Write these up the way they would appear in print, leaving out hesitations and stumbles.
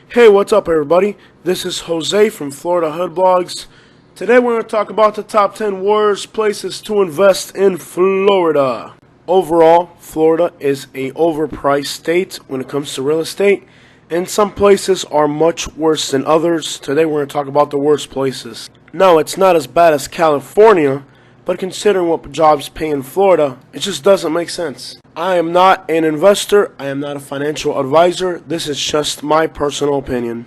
Hey, what's up everybody? This is Jose from Florida Hood Blogs. Today we're going to talk about the top 10 worst places to invest in Florida. Overall, Florida is a overpriced state when it comes to real estate, and some places are much worse than others. Today we're going to talk about the worst places. Now, it's not as bad as California, but considering what jobs pay in Florida, it just doesn't make sense. I am not an investor. I am not a financial advisor. This is just my personal opinion.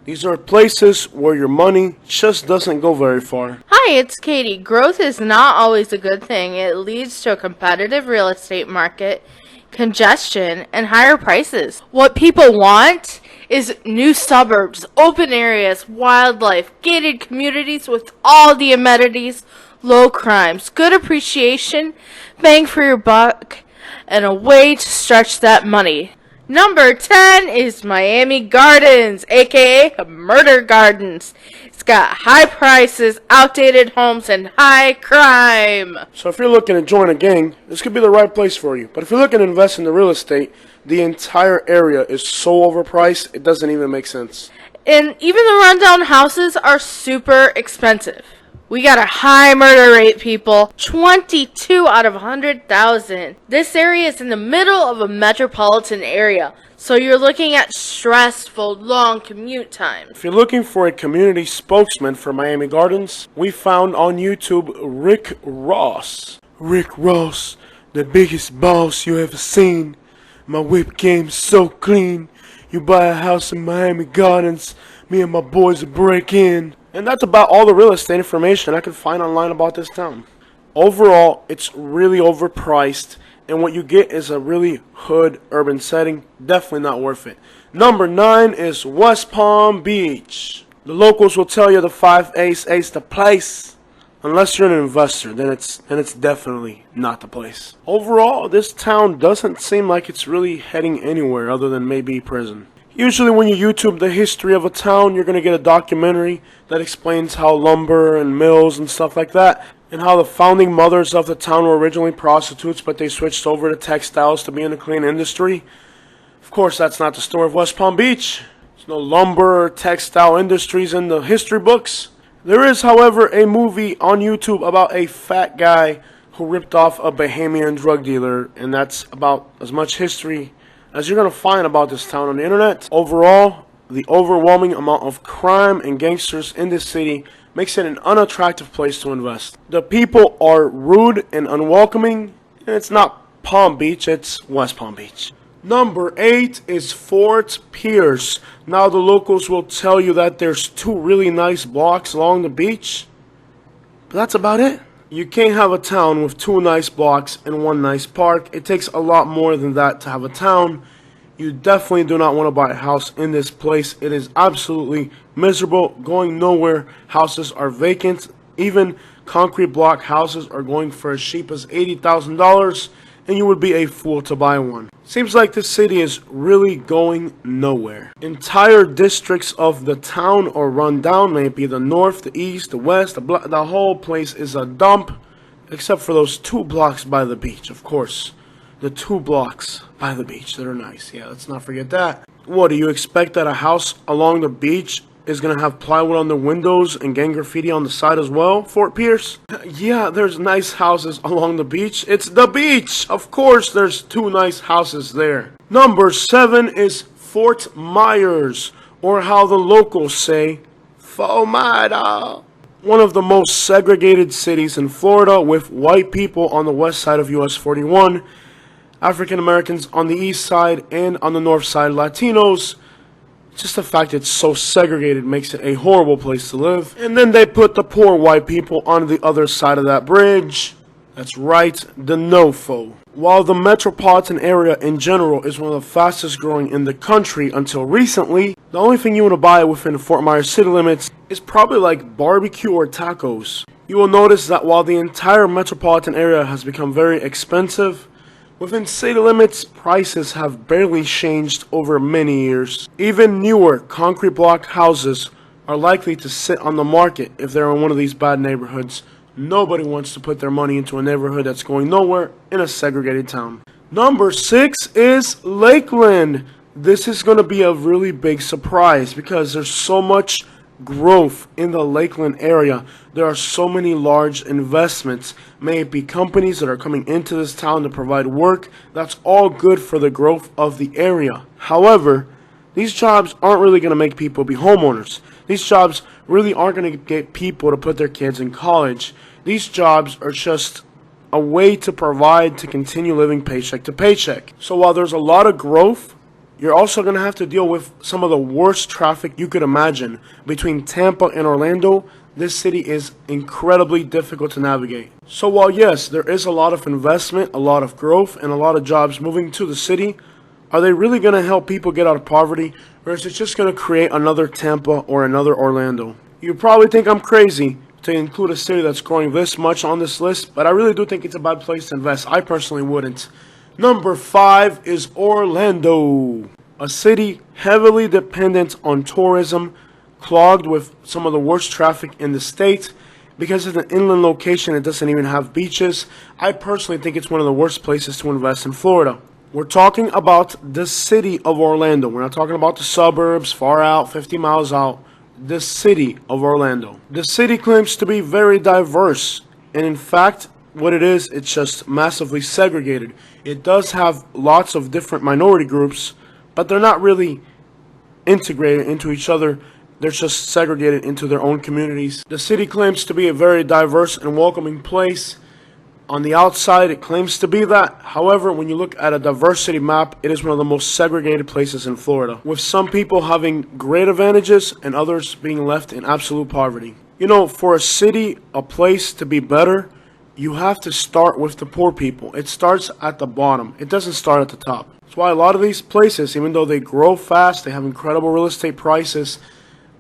These are places where your money just doesn't go very far. Hi, it's Katie. Growth is not always a good thing. It leads to a competitive real estate market, congestion, and higher prices. What people want is new suburbs, open areas, wildlife, gated communities with all the amenities, low crimes, good appreciation, bang for your buck, and a way to stretch that money. Number 10 is Miami Gardens, aka Murder Gardens. It's got high prices, outdated homes, and high crime. So if you're looking to join a gang, this could be the right place for you. But if you're looking to invest in the real estate, the entire area is so overpriced, it doesn't even make sense. And even the rundown houses are super expensive. We got a high murder rate, people. 22 out of 100,000. This area is in the middle of a metropolitan area, so you're looking at stressful, long commute times. If you're looking for a community spokesman for Miami Gardens, we found on YouTube Rick Ross. Rick Ross, the biggest boss you ever seen. My whip game's so clean. You buy a house in Miami Gardens, me and my boys will break in. And that's about all the real estate information I could find online about this town. Overall, it's really overpriced, and what you get is a really hood urban setting. Definitely not worth it. Number 9 is West Palm Beach. The locals will tell you the 5 A's the place. Unless you're an investor, then it's definitely not the place. Overall, this town doesn't seem like it's really heading anywhere other than maybe prison. Usually when you YouTube the history of a town, you're going to get a documentary that explains how lumber and mills and stuff like that, and how the founding mothers of the town were originally prostitutes, but they switched over to textiles to be in the clean industry. Of course, that's not the story of West Palm Beach. There's no lumber or textile industries in the history books. There is, however, a movie on YouTube about a fat guy who ripped off a Bahamian drug dealer, and that's about as much history as you're going to find about this town on the internet. Overall, the overwhelming amount of crime and gangsters in this city makes it an unattractive place to invest. The people are rude and unwelcoming, and it's not Palm Beach, it's West Palm Beach. Number 8 is Fort Pierce. Now the locals will tell you that there's 2 really nice blocks along the beach, but that's about it. You can't have a town with 2 nice blocks and 1 nice park. It takes a lot more than that to have a town. You definitely do not want to buy a house in this place. It is absolutely miserable, going nowhere. Houses are vacant. Even concrete block houses are going for as cheap as $80,000, and you would be a fool to buy one. Seems like this city is really going nowhere. Entire districts of the town are run down, maybe the north, the east, the west, the whole place is a dump, except for those 2 blocks by the beach, of course. The 2 blocks by the beach that are nice. Yeah, let's not forget that. What, do you expect that a house along the beach is going to have plywood on the windows and gang graffiti on the side as well, Fort Pierce? Yeah, there's nice houses along the beach. It's the beach! Of course there's 2 nice houses there. Number 7 is Fort Myers, or how the locals say, Fomada. One of the most segregated cities in Florida, with white people on the west side of US 41, African Americans on the east side, and on the north side, Latinos. Just the fact it's so segregated makes it a horrible place to live. And then they put the poor white people on the other side of that bridge. That's right, the NOFO. While the metropolitan area in general is one of the fastest growing in the country until recently, the only thing you want to buy within Fort Myers city limits is probably like barbecue or tacos. You will notice that while the entire metropolitan area has become very expensive, within city limits, prices have barely changed over many years. Even newer concrete block houses are likely to sit on the market if they're in one of these bad neighborhoods. Nobody wants to put their money into a neighborhood that's going nowhere in a segregated town. Number 6 is Lakeland. This is going to be a really big surprise because there's so much growth in the Lakeland area. There are so many large investments, may it be companies that are coming into this town to provide work. That's all good for the growth of the area. However, these jobs aren't really going to make people be homeowners. These jobs really aren't going to get people to put their kids in college. These jobs are just a way to provide to continue living paycheck to paycheck. So while there's a lot of growth, you're also going to have to deal with some of the worst traffic you could imagine. Between Tampa and Orlando, this city is incredibly difficult to navigate. So while yes, there is a lot of investment, a lot of growth, and a lot of jobs moving to the city, are they really going to help people get out of poverty, or is it just going to create another Tampa or another Orlando? You probably think I'm crazy to include a city that's growing this much on this list, but I really do think it's a bad place to invest. I personally wouldn't. Number 5 is Orlando, a city heavily dependent on tourism, clogged with some of the worst traffic in the state. Because of the inland location, it doesn't even have beaches. I personally think it's one of the worst places to invest in Florida. We're talking about the city of Orlando. We're not talking about the suburbs, far out, 50 miles out. The city of Orlando. The city claims to be very diverse, and in fact, what it is, it's just massively segregated. It does have lots of different minority groups, but they're not really integrated into each other. They're just segregated into their own communities. The city claims to be a very diverse and welcoming place. On the outside, it claims to be that. However, when you look at a diversity map, it is one of the most segregated places in Florida, with some people having great advantages and others being left in absolute poverty. You know, for a city, a place to be better, you have to start with the poor people. It starts at the bottom. It doesn't start at the top. That's why a lot of these places, even though they grow fast, they have incredible real estate prices,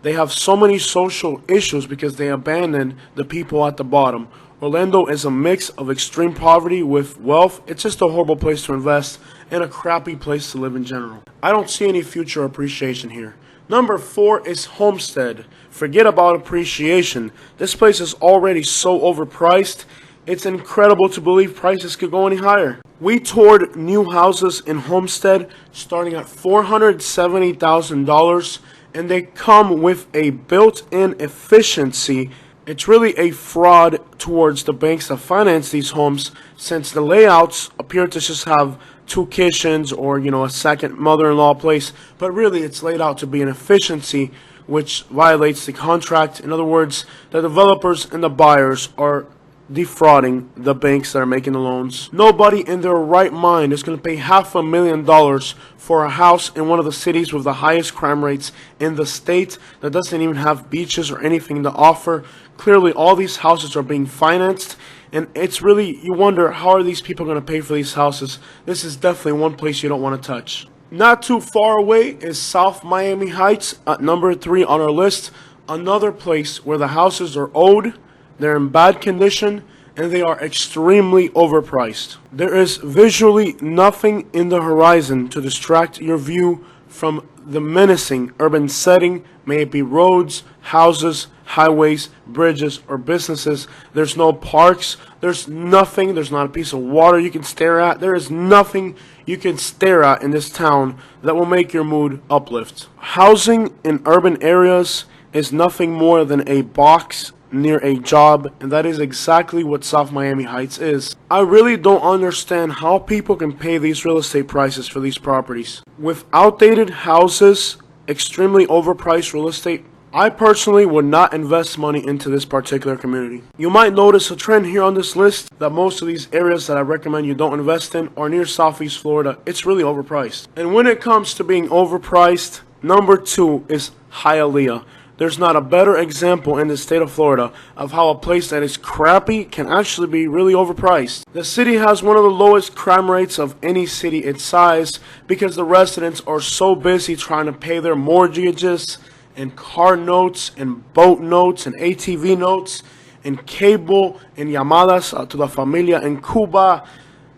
they have so many social issues because they abandon the people at the bottom. Orlando is a mix of extreme poverty with wealth. It's just a horrible place to invest and a crappy place to live in general. I don't see any future appreciation here. Number 4 is Homestead. Forget about appreciation. This place is already so overpriced. It's incredible to believe prices could go any higher. We toured new houses in Homestead starting at $470,000, and they come with a built-in efficiency. It's really a fraud towards the banks that finance these homes, since the layouts appear to just have 2 kitchens or, a second mother-in-law place, but really it's laid out to be an efficiency which violates the contract. In other words, the developers and the buyers are defrauding the banks that are making the loans. Nobody in their right mind is going to pay $500,000 for a house in one of the cities with the highest crime rates in the state that doesn't even have beaches or anything to offer. Clearly, all these houses are being financed, and it's really, you wonder, how are these people going to pay for these houses? This is definitely one place you don't want to touch. Not too far away is South Miami Heights at number 3 on our list. Another place where the houses are old, they're in bad condition, and they are extremely overpriced. There is visually nothing in the horizon to distract your view from the menacing urban setting, may it be roads, houses, highways, bridges, or businesses. There's no parks, there's nothing, there's not a piece of water you can stare at. There is nothing you can stare at in this town that will make your mood uplift. Housing in urban areas is nothing more than a box near a job, and that is exactly what South Miami Heights is. I really don't understand how people can pay these real estate prices for these properties. With outdated houses, extremely overpriced real estate, I personally would not invest money into this particular community. You might notice a trend here on this list that most of these areas that I recommend you don't invest in are near Southeast Florida. It's really overpriced. And when it comes to being overpriced, number 2 is Hialeah. There's not a better example in the state of Florida of how a place that is crappy can actually be really overpriced. The city has one of the lowest crime rates of any city its size because the residents are so busy trying to pay their mortgages and car notes and boat notes and ATV notes and cable and llamadas to la familia in Cuba.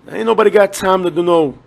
Ain't nobody got time to do no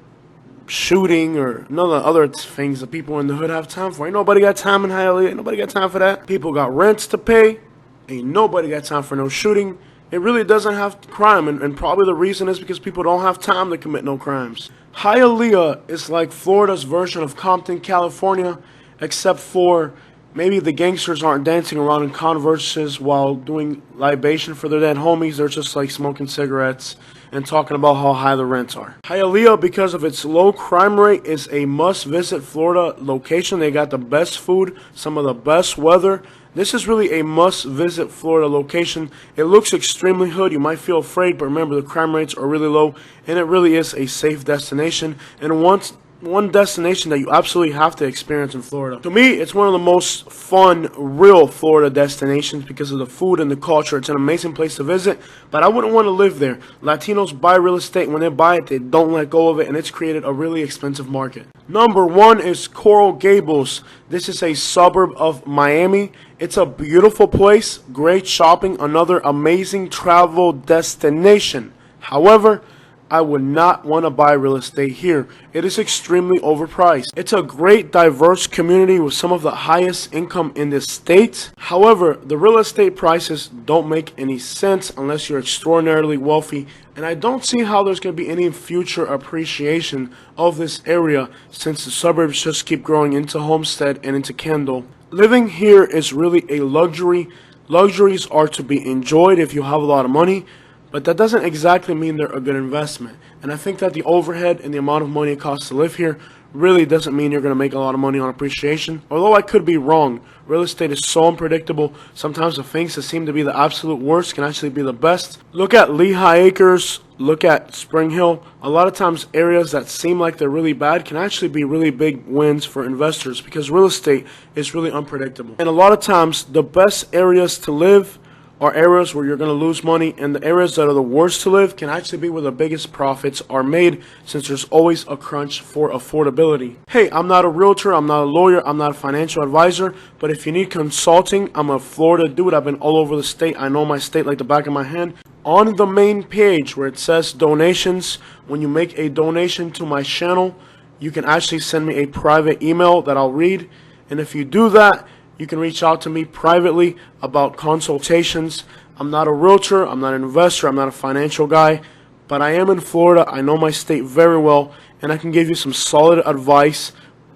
shooting or none of the other things that people in the hood have time for. Ain't nobody got time in Hialeah. Ain't nobody got time for that. People got rents to pay. Ain't nobody got time for no shooting. it really doesn't have crime, and probably the reason is because people don't have time to commit no crimes. Hialeah is like Florida's version of Compton, California, except for maybe the gangsters aren't dancing around in Converses while doing libation for their dead homies. They're just like smoking cigarettes and talking about how high the rents are. Hialeah, because of its low crime rate, is a must-visit Florida location. They got the best food, some of the best weather. This is really a must-visit Florida location. It looks extremely hood. You might feel afraid, but remember the crime rates are really low, and it really is a safe destination. And one destination that you absolutely have to experience in Florida. To me, it's one of the most fun, real Florida destinations because of the food and the culture. It's an amazing place to visit, but I wouldn't want to live there. Latinos buy real estate. When they buy it, they don't let go of it, and it's created a really expensive market. Number 1 is Coral Gables. This is a suburb of Miami. It's a beautiful place, great shopping, another amazing travel destination. However, I would not want to buy real estate here. It is extremely overpriced. It's a great diverse community with some of the highest income in the state. However, the real estate prices don't make any sense unless you're extraordinarily wealthy, and I don't see how there's going to be any future appreciation of this area since the suburbs just keep growing into Homestead and into Kendall. Living here is really a luxury. Luxuries are to be enjoyed if you have a lot of money, but that doesn't exactly mean they're a good investment. And I think that the overhead and the amount of money it costs to live here really doesn't mean you're going to make a lot of money on appreciation. Although I could be wrong. Real estate is so unpredictable. Sometimes the things that seem to be the absolute worst can actually be the best. Look at Lehigh Acres. Look at Spring Hill. A lot of times areas that seem like they're really bad can actually be really big wins for investors because real estate is really unpredictable. And a lot of times the best areas to live are areas where you're going to lose money, and the areas that are the worst to live can actually be where the biggest profits are made since there's always a crunch for affordability. Hey, I'm not a realtor, I'm not a lawyer, I'm not a financial advisor, but if you need consulting, I'm a Florida dude. I've been all over the state. I know my state like the back of my hand. On the main page where it says donations, when you make a donation to my channel, you can actually send me a private email that I'll read, and if you do that, you can reach out to me privately about consultations. I'm not a realtor, I'm not an investor, I'm not a financial guy, but I am in Florida. I know my state very well, and I can give you some solid advice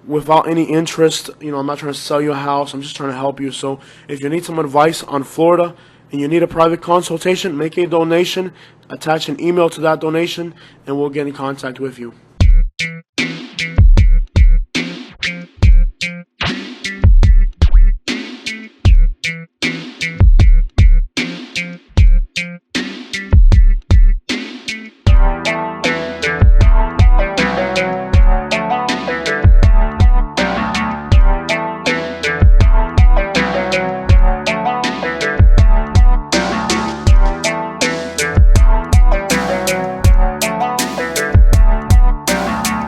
without any interest. You know, I'm not trying to sell you a house, I'm just trying to help you. So if you need some advice on Florida and you need a private consultation, make a donation, attach an email to that donation, and we'll get in contact with you.